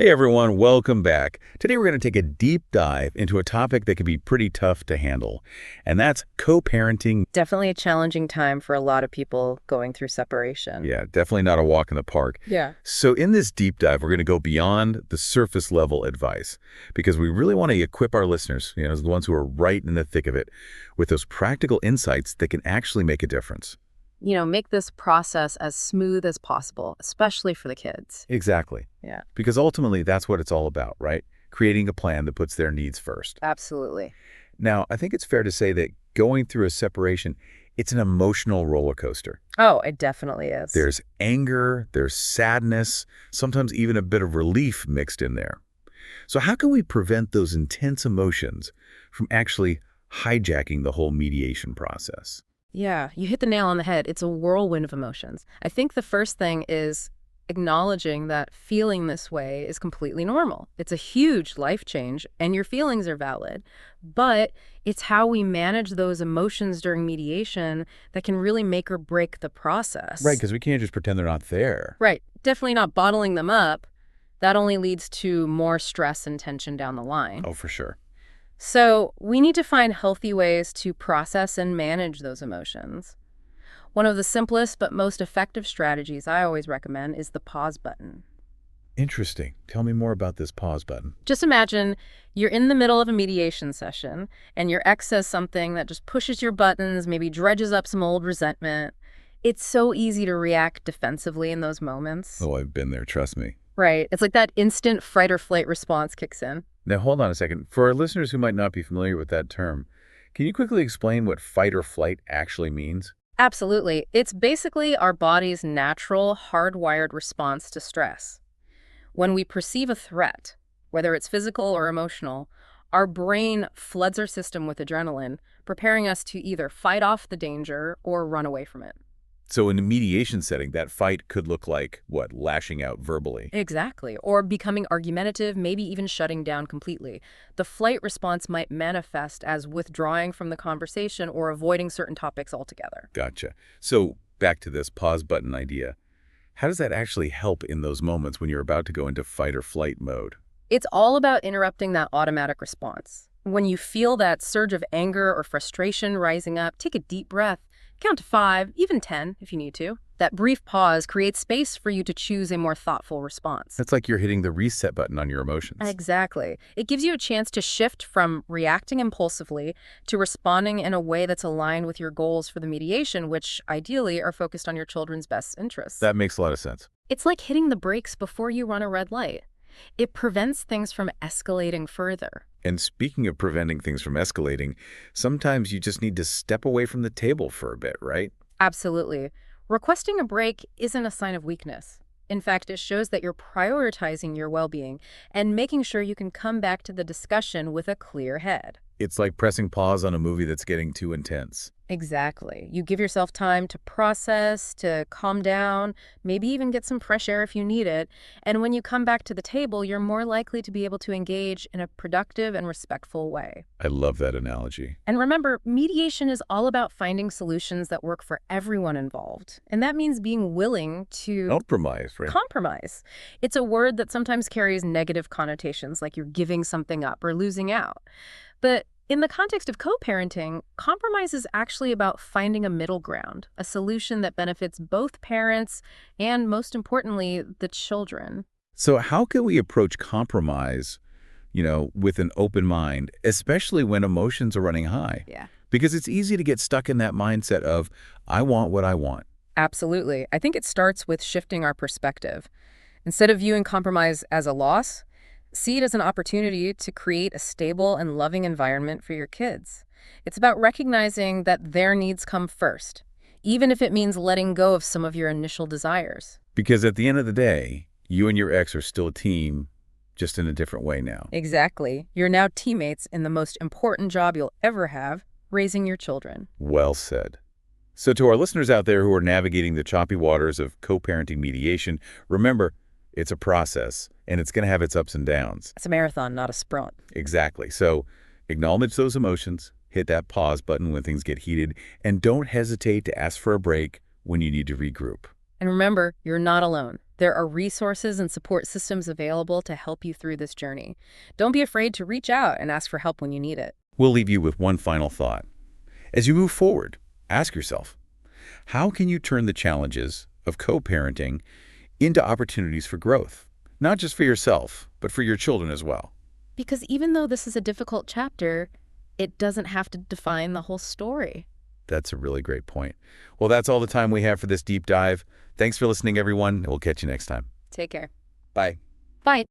Hey everyone, welcome back. Today we're going to take a deep dive into a topic that can be pretty tough to handle, and that's co-parenting. Definitely a challenging time for a lot of people going through separation. Yeah, definitely not a walk in the park. Yeah. So in this deep dive, we're going to go beyond the surface level advice because we really want to equip our listeners, the ones who are right in the thick of it, with those practical insights that can actually make a difference. Make this process as smooth as possible, especially for the kids. Exactly. Yeah, Because ultimately that's what it's all about, right? Creating a plan that puts their needs first. absolutely. Now, I think it's fair to say that going through a separation, it's an emotional roller coaster. Oh, it definitely is. There's anger, there's sadness, sometimes even a bit of relief mixed in there. So how can we prevent those intense emotions from actually hijacking the whole mediation process? Yeah, you hit the nail on the head. It's a whirlwind of emotions. I think the first thing is acknowledging that feeling this way is completely normal. It's a huge life change, and your feelings are valid. But it's how we manage those emotions during mediation that can really make or break the Right, process. because we can't just pretend they're not there. Right. Definitely not bottling them up. That only leads to more stress and tension down the line. Oh, for sure. So we need to find healthy ways to process and manage those emotions. One of the simplest but most effective strategies I always recommend is the pause button. Interesting. Tell me more about this pause button. Just imagine you're in the middle of a mediation session and your ex says something that just pushes your buttons, maybe dredges up some old resentment. It's so easy to react defensively in those moments. Oh, I've been there, trust me. Right. It's like that instant fight or flight response kicks in. Now, hold on a second. For our listeners who might not be familiar with that term, can you quickly explain what fight or flight actually means? Absolutely. It's basically our body's natural, hardwired response to stress. When we perceive a threat, whether it's physical or emotional, our brain floods our system with adrenaline, preparing us to either fight off the danger or run away from it. So in a mediation setting, that fight could look like, what, lashing out verbally? Exactly. Or becoming argumentative, maybe even shutting down completely. The flight response might manifest as withdrawing from the conversation or avoiding certain topics altogether. Gotcha. So back to this pause button idea. How does that actually help in those moments when you're about to go into fight or flight mode? It's all about interrupting that automatic response. When you feel that surge of anger or frustration rising up, take a deep breath. Count to 5, even 10 if you need to. That brief pause creates space for you to choose a more thoughtful response. That's like you're hitting the reset button on your emotions. Exactly. It gives you a chance to shift from reacting impulsively to responding in a way that's aligned with your goals for the mediation, which ideally are focused on your children's best interests. That makes a lot of sense. It's like hitting the brakes before you run a red light. It prevents things from escalating further. And speaking of preventing things from escalating, sometimes you just need to step away from the table for a bit, right? Absolutely. Requesting a break isn't a sign of weakness. In fact, it shows that you're prioritizing your well-being and making sure you can come back to the discussion with a clear head. It's like pressing pause on a movie that's getting too intense. Exactly. You give yourself time to process, to calm down, maybe even get some fresh air if you need it. And when you come back to the table, you're more likely to be able to engage in a productive and respectful way. I love that analogy. And remember, mediation is all about finding solutions that work for everyone involved. And that means being willing to Compromise, right? compromise. It's a word that sometimes carries negative connotations, like you're giving something up or losing out. But in the context of co-parenting, compromise is actually about finding a middle ground, a solution that benefits both parents and, most importantly, the children. So how can we approach compromise, with an open mind, especially when emotions are running high? Yeah. Because it's easy to get stuck in that mindset of, I want what I want. Absolutely. I think it starts with shifting our perspective. Instead of viewing compromise as a loss, see it as an opportunity to create a stable and loving environment for your kids. It's about recognizing that their needs come first, even if it means letting go of some of your initial desires. Because at the end of the day, you and your ex are still a team, just in a different way now. Exactly. You're now teammates in the most important job you'll ever have, raising your children. Well said. So to our listeners out there who are navigating the choppy waters of co-parenting mediation, remember, it's a process, and it's going to have its ups and downs. It's a marathon, not a sprint. Exactly. So acknowledge those emotions, hit that pause button when things get heated, and don't hesitate to ask for a break when you need to regroup. And remember, you're not alone. There are resources and support systems available to help you through this journey. Don't be afraid to reach out and ask for help when you need it. We'll leave you with one final thought. As you move forward, ask yourself, how can you turn the challenges of co-parenting into opportunities for growth? Not just for yourself, but for your children as well. Because even though this is a difficult chapter, it doesn't have to define the whole story. That's a really great point. Well, that's all the time we have for this deep dive. Thanks for listening, everyone. We'll catch you next time. Take care. Bye. Bye.